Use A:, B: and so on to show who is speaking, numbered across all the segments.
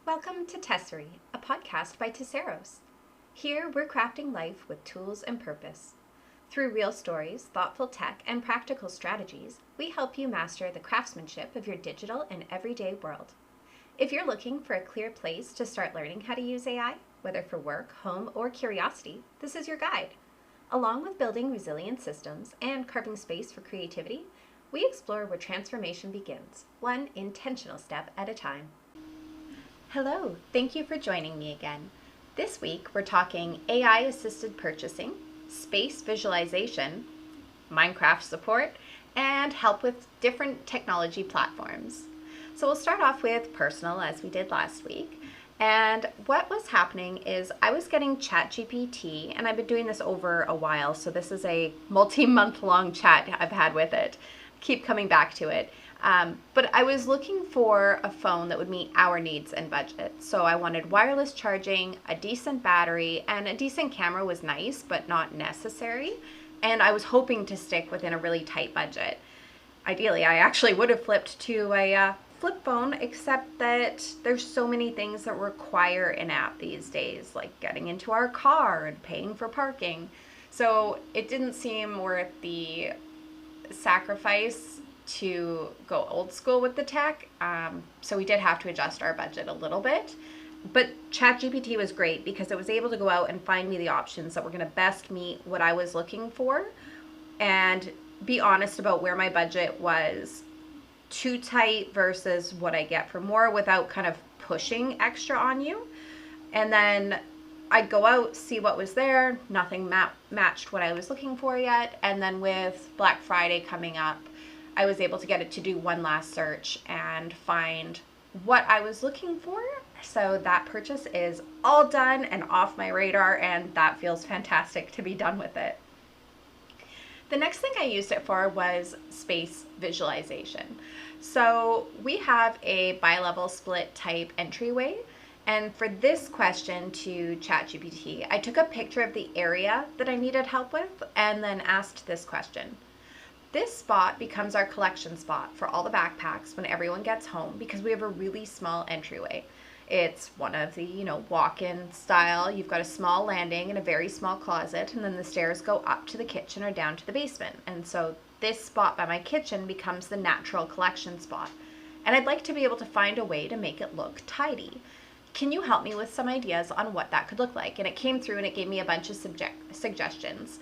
A: Welcome to Tessera, a podcast by Tesseros. Here we're crafting life with tools and purpose. Through real stories, thoughtful tech, and practical strategies, we help you master the craftsmanship of your digital and everyday world. If you're looking for a clear place to start learning how to use AI, whether for work, home, or curiosity, this is your guide. Along with building resilient systems and carving space for creativity, we explore where transformation begins, one intentional step at a time. Hello, thank you for joining me again. This week we're talking AI-assisted purchasing, space visualization, Minecraft support, and help with different technology platforms. So we'll start off with personal as we did last week. And what was happening is I was getting ChatGPT, and I've been doing this over a while, so this is a multi-month long chat I've had with it. Keep coming back to it. But I was looking for a phone that would meet our needs and budget. So I wanted wireless charging, a decent battery, and a decent camera was nice, but not necessary. And I was hoping to stick within a really tight budget. Ideally, I actually would have flipped to a flip phone, except that there's so many things that require an app these days, like getting into our car and paying for parking. So it didn't seem worth the sacrifice to go old school with the tech. So we did have to adjust our budget a little bit. But ChatGPT was great because it was able to go out and find me the options that were going to best meet what I was looking for and be honest about where my budget was too tight versus what I get for more without kind of pushing extra on you. And then I'd go out, see what was there. Nothing matched what I was looking for yet. And then with Black Friday coming up, I was able to get it to do one last search and find what I was looking for. So that purchase is all done and off my radar, and that feels fantastic to be done with it. The next thing I used it for was space visualization. So we have a bi-level split type entryway. And for this question to ChatGPT, I took a picture of the area that I needed help with and then asked this question. This spot becomes our collection spot for all the backpacks when everyone gets home because we have a really small entryway. It's one of the, walk-in style. You've got a small landing and a very small closet, and then the stairs go up to the kitchen or down to the basement. And so this spot by my kitchen becomes the natural collection spot. And I'd like to be able to find a way to make it look tidy. Can you help me with some ideas on what that could look like? And it came through and it gave me a bunch of suggestions.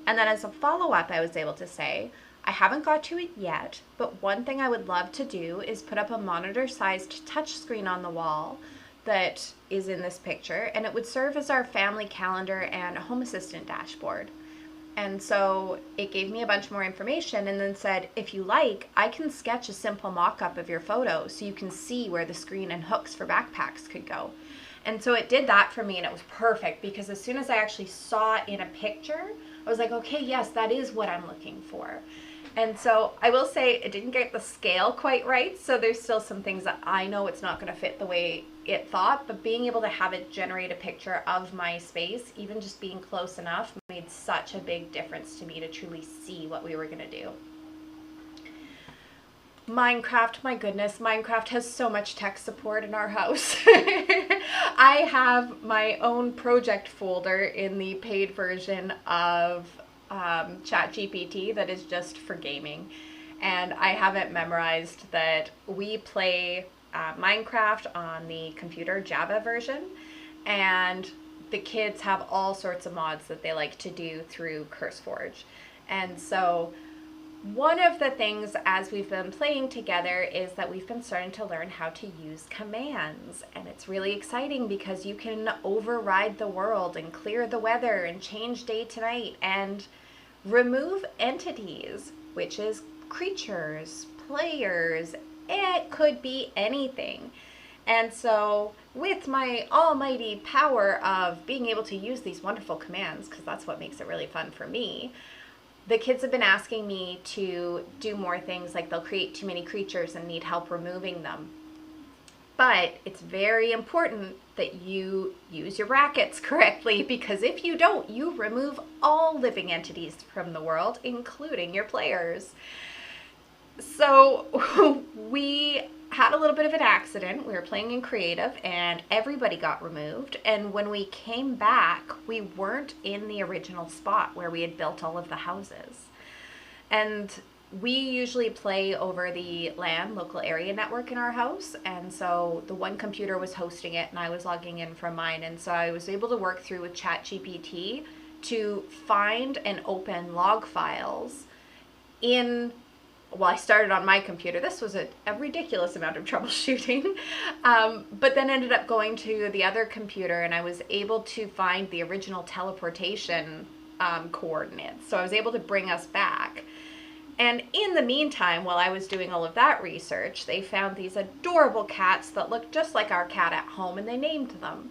A: And then as a follow-up, I was able to say, I haven't got to it yet, but one thing I would love to do is put up a monitor-sized touchscreen on the wall that is in this picture, and it would serve as our family calendar and home assistant dashboard. And so it gave me a bunch more information and then said, if you like, I can sketch a simple mock-up of your photo so you can see where the screen and hooks for backpacks could go. And so it did that for me, and it was perfect because as soon as I actually saw it in a picture, I was like, okay, yes, that is what I'm looking for. And so I will say it didn't get the scale quite right, so there's still some things that I know it's not going to fit the way it thought, but being able to have it generate a picture of my space, even just being close enough, made such a big difference to me to truly see what we were going to do. Minecraft, my goodness, Minecraft has so much tech support in our house. I have my own project folder in the paid version of ChatGPT that is just for gaming, and I have it memorized that we play Minecraft on the computer Java version, and the kids have all sorts of mods that they like to do through CurseForge. And so one of the things as we've been playing together is that we've been starting to learn how to use commands, and it's really exciting because you can override the world and clear the weather and change day to night and remove entities, which is creatures, players, it could be anything. And so with my almighty power of being able to use these wonderful commands, because that's what makes it really fun for me, the kids have been asking me to do more things, like they'll create too many creatures and need help removing them. But it's very important that you use your brackets correctly, because if you don't, you remove all living entities from the world, including your players. So we had a little bit of an accident. We were playing in creative and everybody got removed. And when we came back, we weren't in the original spot where we had built all of the houses. And we usually play over the LAN, local area network, in our house. And so the one computer was hosting it and I was logging in from mine. And so I was able to work through with ChatGPT to find and open log files in, well, I started on my computer. This was a ridiculous amount of troubleshooting, but then ended up going to the other computer and I was able to find the original teleportation coordinates. So I was able to bring us back. And in the meantime, while I was doing all of that research, they found these adorable cats that looked just like our cat at home and they named them.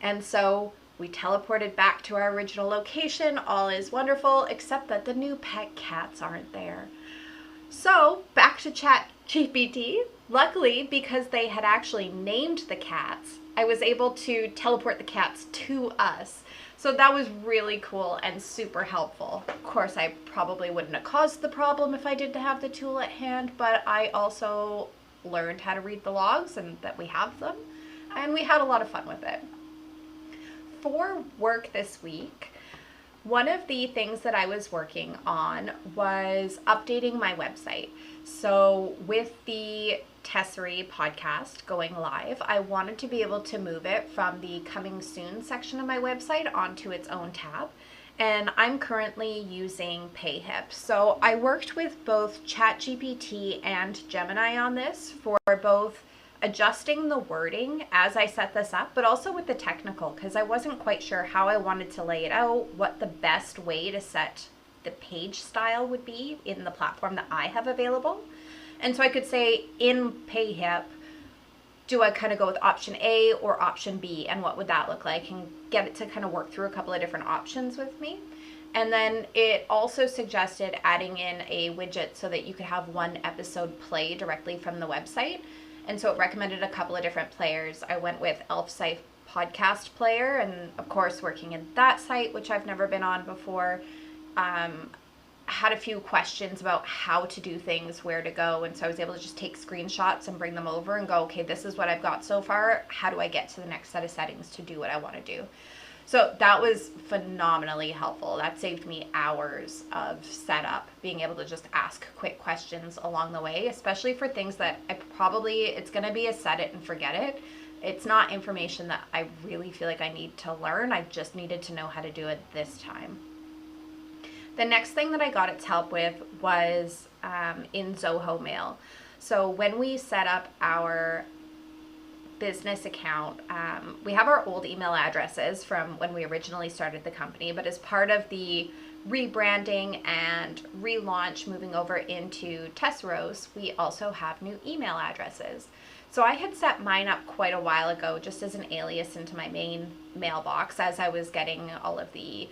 A: And so we teleported back to our original location. All is wonderful, except that the new pet cats aren't there. So back to ChatGPT. Luckily, because they had actually named the cats, I was able to teleport the cats to us. So that was really cool and super helpful. Of course, I probably wouldn't have caused the problem if I didn't have the tool at hand, but I also learned how to read the logs and that we have them, and we had a lot of fun with it. For work this week, one of the things that I was working on was updating my website. So with the Tessera podcast going live, I wanted to be able to move it from the coming soon section of my website onto its own tab. And I'm currently using Payhip. So I worked with both ChatGPT and Gemini on this for both adjusting the wording as I set this up, but also with the technical, because I wasn't quite sure how I wanted to lay it out, what the best way to set the page style would be in the platform that I have available. And so I could say in Payhip, do I kind of go with option A or option B, and what would that look like, and get it to kind of work through a couple of different options with me. And then it also suggested adding in a widget so that you could have one episode play directly from the website. And so it recommended a couple of different players. I went with Elfsife Podcast Player, and of course working in that site, which I've never been on before. Had a few questions about how to do things, where to go, and so I was able to just take screenshots and bring them over and go, okay, this is what I've got so far. How do I get to the next set of settings to do what I want to do? So that was phenomenally helpful. That saved me hours of setup, being able to just ask quick questions along the way, especially for things that it's going to be a set it and forget it. It's not information that I really feel like I need to learn. I just needed to know how to do it this time. The next thing that I got its help with was in Zoho Mail. So when we set up our business account, we have our old email addresses from when we originally started the company, but as part of the rebranding and relaunch moving over into Tesseros, we also have new email addresses. So I had set mine up quite a while ago just as an alias into my main mailbox as I was getting all of the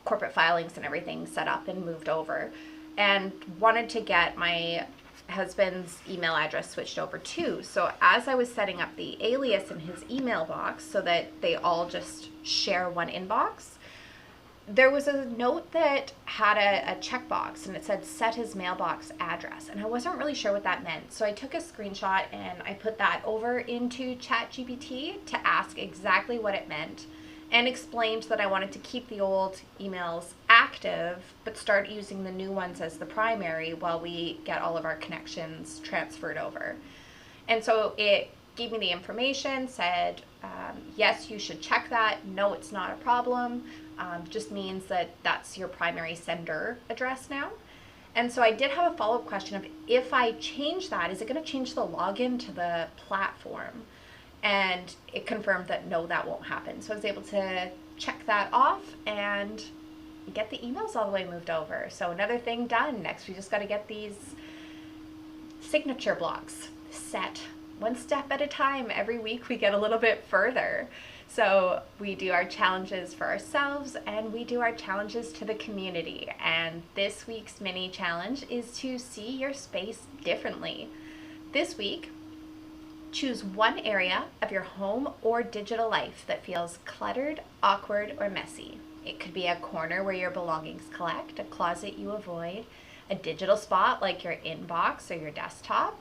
A: corporate filings and everything set up and moved over, and wanted to get my husband's email address switched over too. So as I was setting up the alias in his email box so that they all just share one inbox, there was a note that had a checkbox and it said set his mailbox address, and I wasn't really sure what that meant. So I took a screenshot and I put that over into ChatGPT to ask exactly what it meant, and explained that I wanted to keep the old emails active but start using the new ones as the primary while we get all of our connections transferred over. And so it gave me the information, said, yes, you should check that. No, it's not a problem. Just means that that's your primary sender address now. And so I did have a follow-up question of, if I change that, is it going to change the login to the platform? And it confirmed that no, that won't happen. So I was able to check that off and get the emails all the way moved over. So another thing done. Next, we just got to get these signature blocks set one step at a time. Every week we get a little bit further. So we do our challenges for ourselves and we do our challenges to the community. And this week's mini challenge is to see your space differently. This week, choose one area of your home or digital life that feels cluttered, awkward, or messy. It could be a corner where your belongings collect, a closet you avoid, a digital spot like your inbox or your desktop.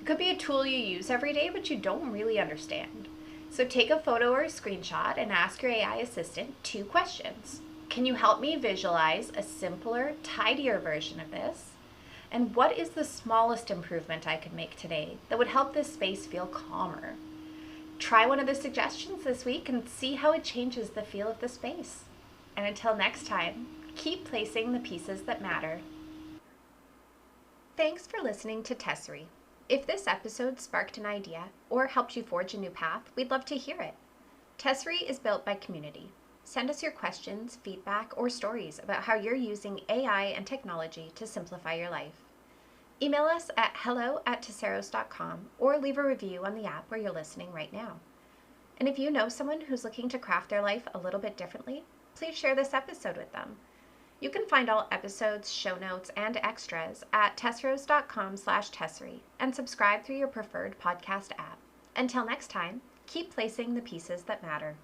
A: It Could be a tool you use every day but you don't really understand. So take a photo or a screenshot and ask your AI assistant 2 questions. Can you help me visualize a simpler, tidier version of this? And what is the smallest improvement I could make today that would help this space feel calmer? Try one of the suggestions this week and see how it changes the feel of the space. And until next time, keep placing the pieces that matter. Thanks for listening to Tessera. If this episode sparked an idea or helped you forge a new path, we'd love to hear it. Tessera is built by community. Send us your questions, feedback, or stories about how you're using AI and technology to simplify your life. Email us at hello@tesseros.com or leave a review on the app where you're listening right now. And if you know someone who's looking to craft their life a little bit differently, please share this episode with them. You can find all episodes, show notes, and extras at tesseros.com/tessera and subscribe through your preferred podcast app. Until next time, keep placing the pieces that matter.